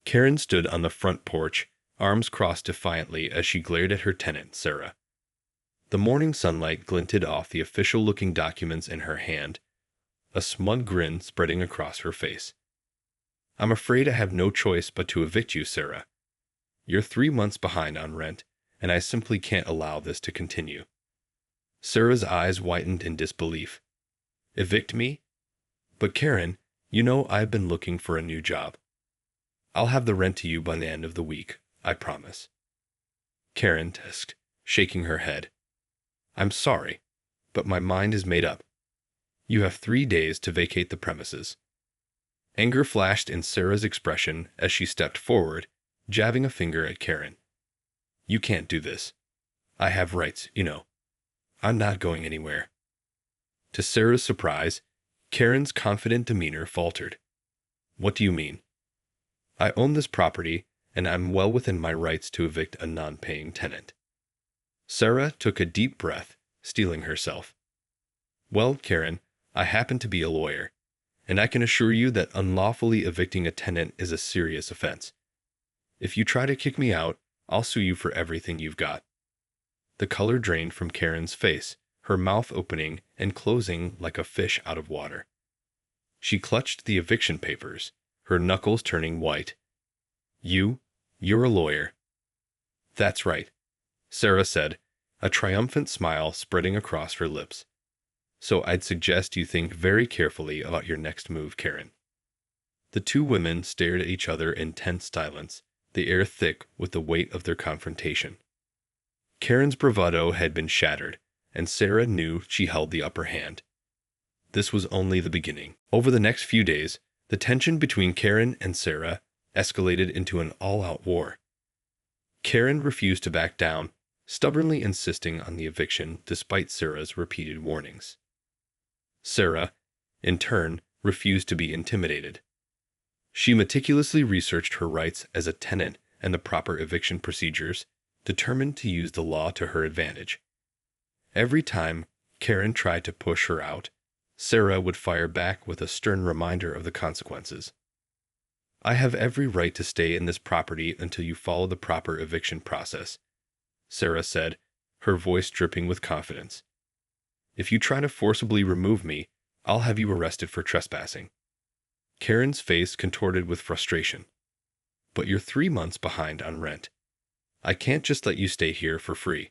Karen stood on the front porch, arms crossed defiantly as she glared at her tenant, Sarah. The morning sunlight glinted off the official-looking documents in her hand, a smug grin spreading across her face. "I'm afraid I have no choice but to evict you, Sarah. You're 3 months behind on rent, and I simply can't allow this to continue." Sarah's eyes widened in disbelief. "Evict me? But Karen, you know I've been looking for a new job. I'll have the rent to you by the end of the week, I promise." Karen tisked, shaking her head. "I'm sorry, but my mind is made up. You have 3 days to vacate the premises." Anger flashed in Sarah's expression as she stepped forward, jabbing a finger at Karen. "You can't do this. I have rights, you know. I'm not going anywhere." To Sarah's surprise, Karen's confident demeanor faltered. "What do you mean?" "I own this property, and I'm well within my rights to evict a non-paying tenant." Sarah took a deep breath, steeling herself. "Well, Karen, I happen to be a lawyer, and I can assure you that unlawfully evicting a tenant is a serious offense. If you try to kick me out, I'll sue you for everything you've got." The color drained from Karen's face, her mouth opening and closing like a fish out of water. She clutched the eviction papers, her knuckles turning white. You're a lawyer." "That's right," Sarah said, a triumphant smile spreading across her lips. "So I'd suggest you think very carefully about your next move, Karen." The two women stared at each other in tense silence, the air thick with the weight of their confrontation. Karen's bravado had been shattered, and Sarah knew she held the upper hand. This was only the beginning. Over the next few days, the tension between Karen and Sarah escalated into an all-out war. Karen refused to back down, stubbornly insisting on the eviction despite Sarah's repeated warnings. Sarah, in turn, refused to be intimidated. She meticulously researched her rights as a tenant and the proper eviction procedures, determined to use the law to her advantage. Every time Karen tried to push her out, Sarah would fire back with a stern reminder of the consequences. "I have every right to stay in this property until you follow the proper eviction process," Sarah said, her voice dripping with confidence. "If you try to forcibly remove me, I'll have you arrested for trespassing." Karen's face contorted with frustration. "But you're 3 months behind on rent. I can't just let you stay here for free."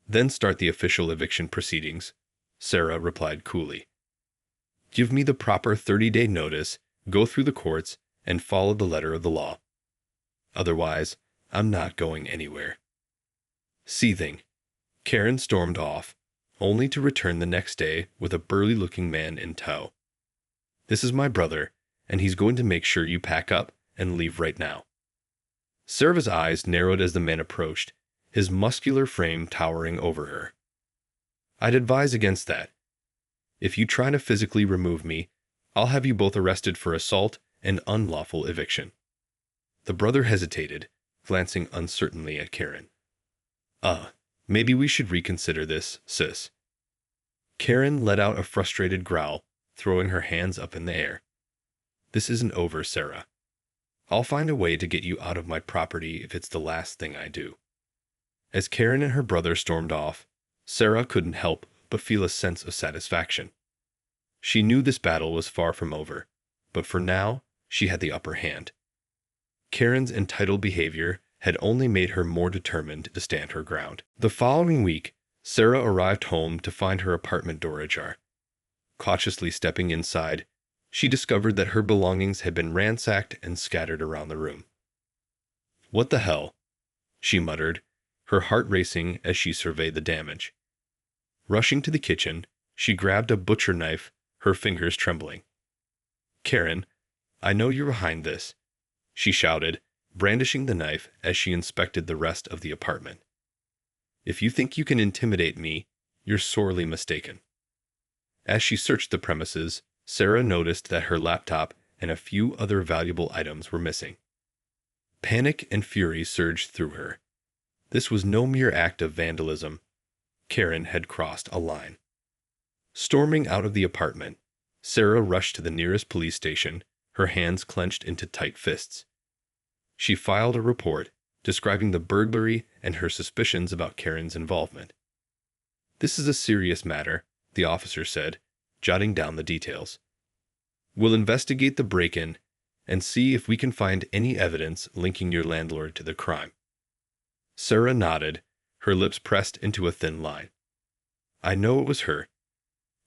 "Then start the official eviction proceedings," Sarah replied coolly. "Give me the proper 30-day notice, go through the courts, and follow the letter of the law. Otherwise, I'm not going anywhere." Seething, Karen stormed off, only to return the next day with a burly-looking man in tow. "This is my brother, and he's going to make sure you pack up and leave right now." Sarah's eyes narrowed as the man approached, his muscular frame towering over her. "I'd advise against that. If you try to physically remove me, I'll have you both arrested for assault and unlawful eviction." The brother hesitated, glancing uncertainly at Karen. Maybe we should reconsider this, sis." Karen let out a frustrated growl, throwing her hands up in the air. "This isn't over, Sarah. I'll find a way to get you out of my property if it's the last thing I do." As Karen and her brother stormed off, Sarah couldn't help but feel a sense of satisfaction. She knew this battle was far from over, but for now, she had the upper hand. Karen's entitled behavior had only made her more determined to stand her ground. The following week, Sarah arrived home to find her apartment door ajar. Cautiously stepping inside, she discovered that her belongings had been ransacked and scattered around the room. "What the hell?" she muttered, her heart racing as she surveyed the damage. Rushing to the kitchen, she grabbed a butcher knife, her fingers trembling. "Karen, I know you're behind this," she shouted, brandishing the knife as she inspected the rest of the apartment. "If you think you can intimidate me, you're sorely mistaken." As she searched the premises, Sarah noticed that her laptop and a few other valuable items were missing. Panic and fury surged through her. This was no mere act of vandalism. Karen had crossed a line. Storming out of the apartment, Sarah rushed to the nearest police station, her hands clenched into tight fists. She filed a report describing the burglary and her suspicions about Karen's involvement. "This is a serious matter," the officer said, jotting down the details. "We'll investigate the break-in and see if we can find any evidence linking your landlord to the crime." Sarah nodded, her lips pressed into a thin line. "I know it was her.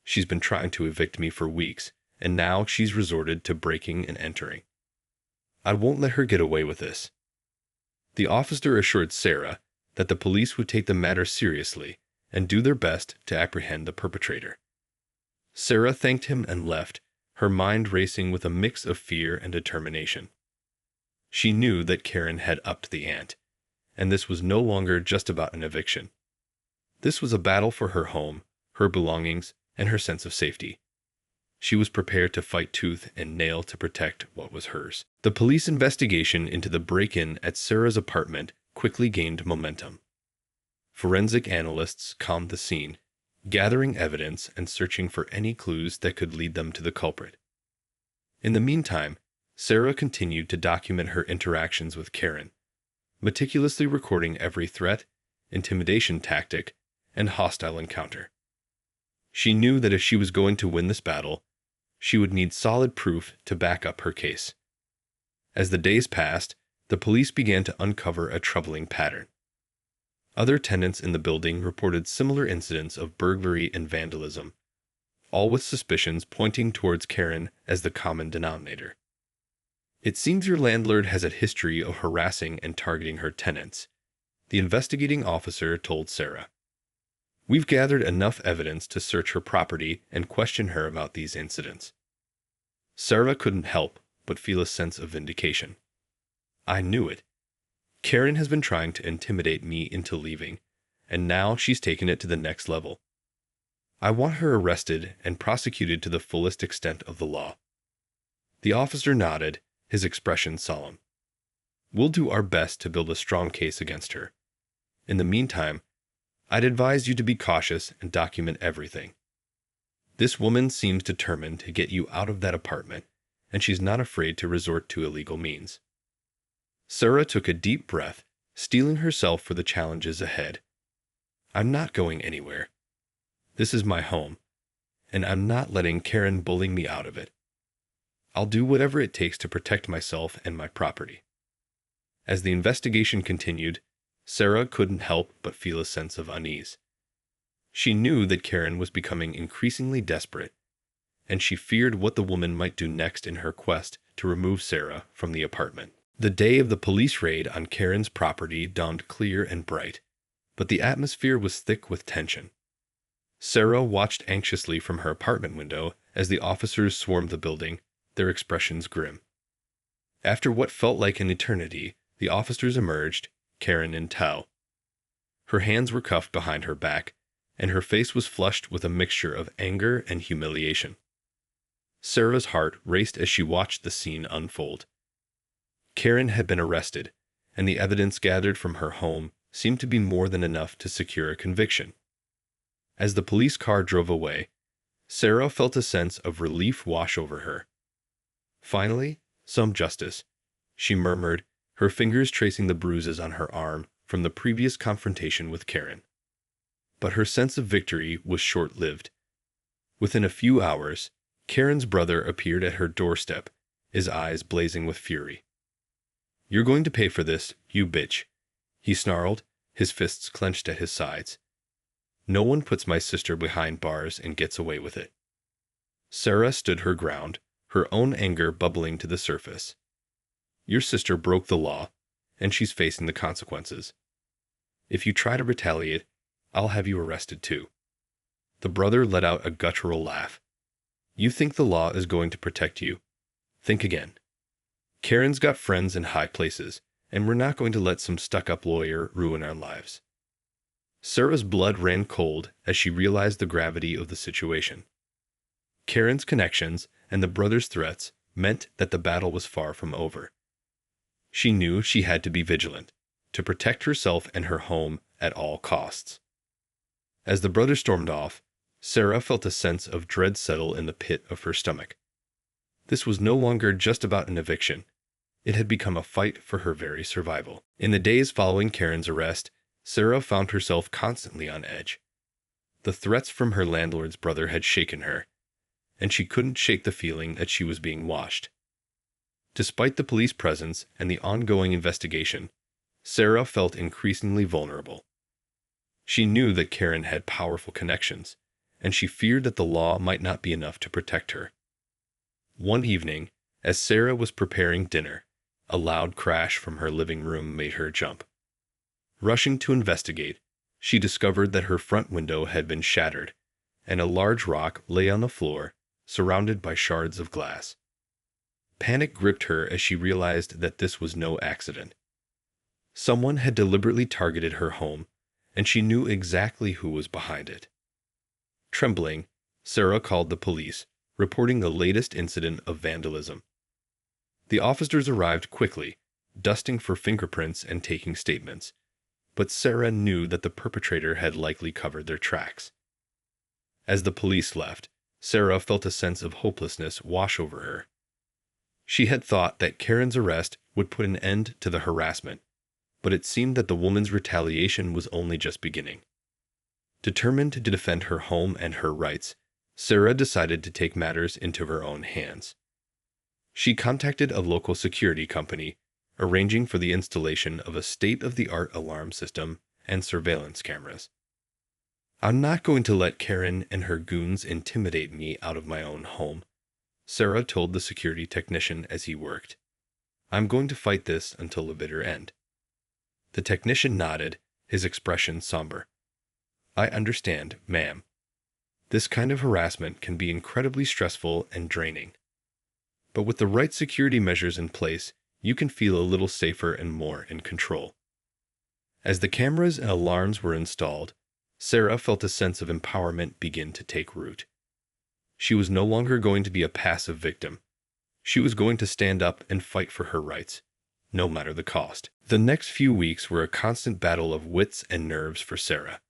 She's been trying to evict me for weeks, and now she's resorted to breaking and entering. I won't let her get away with this." The officer assured Sarah that the police would take the matter seriously and do their best to apprehend the perpetrator. Sarah thanked him and left, her mind racing with a mix of fear and determination. She knew that Karen had upped the ante, and this was no longer just about an eviction. This was a battle for her home, her belongings, and her sense of safety. She was prepared to fight tooth and nail to protect what was hers. The police investigation into the break-in at Sarah's apartment quickly gained momentum. Forensic analysts combed the scene, gathering evidence and searching for any clues that could lead them to the culprit. In the meantime, Sarah continued to document her interactions with Karen, meticulously recording every threat, intimidation tactic, and hostile encounter. She knew that if she was going to win this battle, she would need solid proof to back up her case. As the days passed, the police began to uncover a troubling pattern. Other tenants in the building reported similar incidents of burglary and vandalism, all with suspicions pointing towards Karen as the common denominator. "It seems your landlord has a history of harassing and targeting her tenants," the investigating officer told Sarah. "We've gathered enough evidence to search her property and question her about these incidents." Sarah couldn't help but feel a sense of vindication. "I knew it. Karen has been trying to intimidate me into leaving, and now she's taken it to the next level. I want her arrested and prosecuted to the fullest extent of the law." The officer nodded, his expression solemn. "We'll do our best to build a strong case against her. In the meantime, I'd advise you to be cautious and document everything. This woman seems determined to get you out of that apartment, and she's not afraid to resort to illegal means." Sarah took a deep breath, steeling herself for the challenges ahead. "I'm not going anywhere. This is my home, and I'm not letting Karen bully me out of it. I'll do whatever it takes to protect myself and my property." As the investigation continued, Sarah couldn't help but feel a sense of unease. She knew that Karen was becoming increasingly desperate, and she feared what the woman might do next in her quest to remove Sarah from the apartment. The day of the police raid on Karen's property dawned clear and bright, but the atmosphere was thick with tension. Sarah watched anxiously from her apartment window as the officers swarmed the building, their expressions grim. After what felt like an eternity, the officers emerged, Karen in tow. Her hands were cuffed behind her back, and her face was flushed with a mixture of anger and humiliation. Sarah's heart raced as she watched the scene unfold. Karen had been arrested, and the evidence gathered from her home seemed to be more than enough to secure a conviction. As the police car drove away, Sarah felt a sense of relief wash over her. "Finally, some justice," she murmured, her fingers tracing the bruises on her arm from the previous confrontation with Karen. But her sense of victory was short-lived. Within a few hours, Karen's brother appeared at her doorstep, his eyes blazing with fury. "You're going to pay for this, you bitch," he snarled, his fists clenched at his sides. "No one puts my sister behind bars and gets away with it." Sarah stood her ground, her own anger bubbling to the surface. "Your sister broke the law, and she's facing the consequences. If you try to retaliate, I'll have you arrested too." The brother let out a guttural laugh. "You think the law is going to protect you? Think again. Karen's got friends in high places, and we're not going to let some stuck-up lawyer ruin our lives." Sarah's blood ran cold as she realized the gravity of the situation. Karen's connections and the brother's threats meant that the battle was far from over. She knew she had to be vigilant, to protect herself and her home at all costs. As the brother stormed off, Sarah felt a sense of dread settle in the pit of her stomach. This was no longer just about an eviction. It had become a fight for her very survival. In the days following Karen's arrest, Sarah found herself constantly on edge. The threats from her landlord's brother had shaken her, and she couldn't shake the feeling that she was being watched. Despite the police presence and the ongoing investigation, Sarah felt increasingly vulnerable. She knew that Karen had powerful connections, and she feared that the law might not be enough to protect her. One evening, as Sarah was preparing dinner, a loud crash from her living room made her jump. Rushing to investigate, she discovered that her front window had been shattered, and a large rock lay on the floor, surrounded by shards of glass. Panic gripped her as she realized that this was no accident. Someone had deliberately targeted her home, and she knew exactly who was behind it. Trembling, Sarah called the police, reporting the latest incident of vandalism. The officers arrived quickly, dusting for fingerprints and taking statements, but Sarah knew that the perpetrator had likely covered their tracks. As the police left, Sarah felt a sense of hopelessness wash over her. She had thought that Karen's arrest would put an end to the harassment, but it seemed that the woman's retaliation was only just beginning. Determined to defend her home and her rights, Sarah decided to take matters into her own hands. She contacted a local security company, arranging for the installation of a state-of-the-art alarm system and surveillance cameras. "I'm not going to let Karen and her goons intimidate me out of my own home," Sarah told the security technician as he worked. "I'm going to fight this until the bitter end." The technician nodded, his expression somber. "I understand, ma'am. This kind of harassment can be incredibly stressful and draining. But with the right security measures in place, you can feel a little safer and more in control." As the cameras and alarms were installed, Sarah felt a sense of empowerment begin to take root. She was no longer going to be a passive victim. She was going to stand up and fight for her rights, no matter the cost. The next few weeks were a constant battle of wits and nerves for Sarah.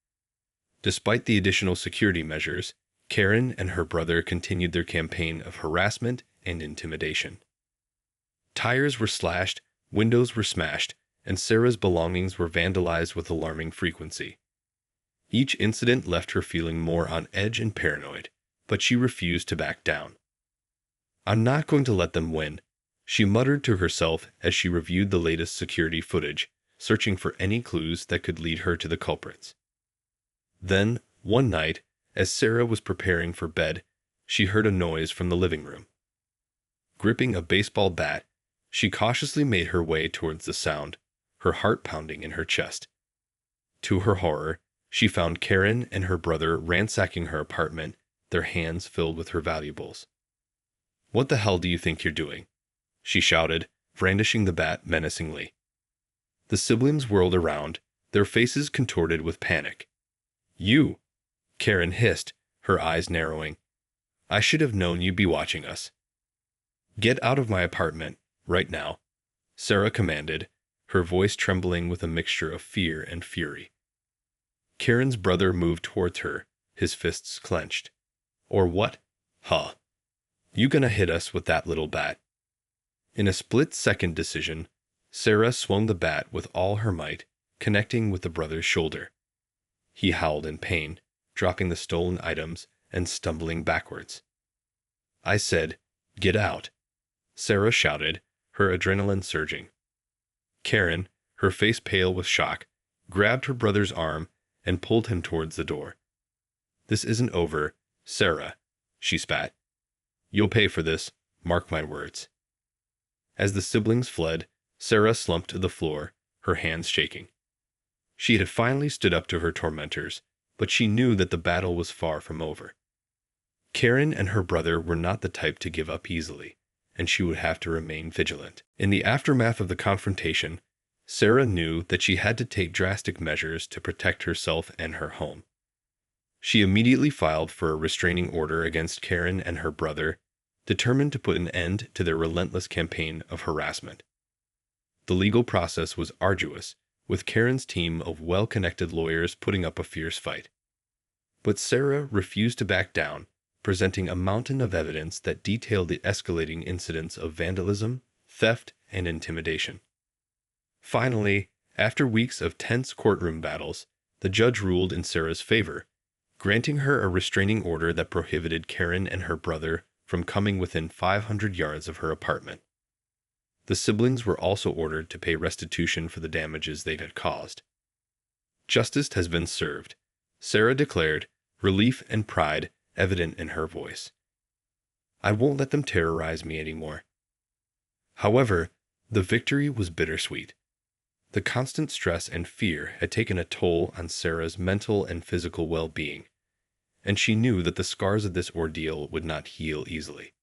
Despite the additional security measures, Karen and her brother continued their campaign of harassment and intimidation. Tires were slashed, windows were smashed, and Sarah's belongings were vandalized with alarming frequency. Each incident left her feeling more on edge and paranoid, but she refused to back down. "I'm not going to let them win," she muttered to herself as she reviewed the latest security footage, searching for any clues that could lead her to the culprits. Then, one night, as Sarah was preparing for bed, she heard a noise from the living room. Gripping a baseball bat, she cautiously made her way towards the sound, her heart pounding in her chest. To her horror, she found Karen and her brother ransacking her apartment, their hands filled with her valuables. "What the hell do you think you're doing?" she shouted, brandishing the bat menacingly. The siblings whirled around, their faces contorted with panic. "You!" Karen hissed, her eyes narrowing. "I should have known you'd be watching us." "Get out of my apartment, right now," Sarah commanded, her voice trembling with a mixture of fear and fury. Karen's brother moved towards her, his fists clenched. "Or what? Huh? You gonna hit us with that little bat?" In a split-second decision, Sarah swung the bat with all her might, connecting with the brother's shoulder. He howled in pain, dropping the stolen items and stumbling backwards. "I said, get out," Sarah shouted, her adrenaline surging. Karen, her face pale with shock, grabbed her brother's arm and pulled him towards the door. "This isn't over, Sarah," she spat. "You'll pay for this, mark my words." As the siblings fled, Sarah slumped to the floor, her hands shaking. She had finally stood up to her tormentors, but she knew that the battle was far from over. Karen and her brother were not the type to give up easily, and she would have to remain vigilant. In the aftermath of the confrontation, Sarah knew that she had to take drastic measures to protect herself and her home. She immediately filed for a restraining order against Karen and her brother, determined to put an end to their relentless campaign of harassment. The legal process was arduous, with Karen's team of well-connected lawyers putting up a fierce fight. But Sarah refused to back down, presenting a mountain of evidence that detailed the escalating incidents of vandalism, theft, and intimidation. Finally, after weeks of tense courtroom battles, the judge ruled in Sarah's favor, granting her a restraining order that prohibited Karen and her brother from coming within 500 yards of her apartment. The siblings were also ordered to pay restitution for the damages they had caused. "Justice has been served," Sarah declared, relief and pride evident in her voice. "I won't let them terrorize me anymore." However, the victory was bittersweet. The constant stress and fear had taken a toll on Sarah's mental and physical well-being, and she knew that the scars of this ordeal would not heal easily.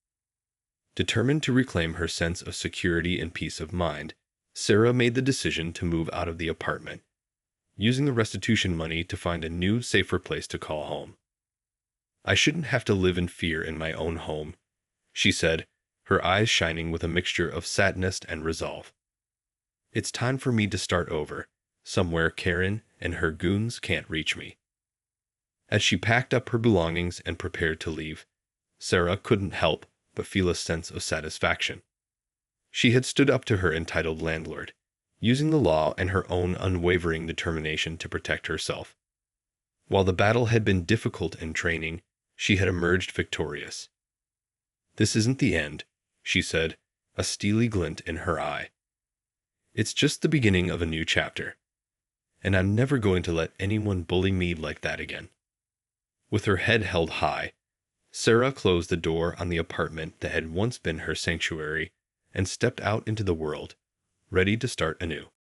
Determined to reclaim her sense of security and peace of mind, Sarah made the decision to move out of the apartment, using the restitution money to find a new, safer place to call home. "I shouldn't have to live in fear in my own home," she said, her eyes shining with a mixture of sadness and resolve. "It's time for me to start over, somewhere Karen and her goons can't reach me." As she packed up her belongings and prepared to leave, Sarah couldn't help but feel a sense of satisfaction. She had stood up to her entitled landlord, using the law and her own unwavering determination to protect herself. While the battle had been difficult in training, she had emerged victorious. "This isn't the end," she said, a steely glint in her eye. "It's just the beginning of a new chapter. And I'm never going to let anyone bully me like that again." With her head held high, Sarah closed the door on the apartment that had once been her sanctuary and stepped out into the world, ready to start anew.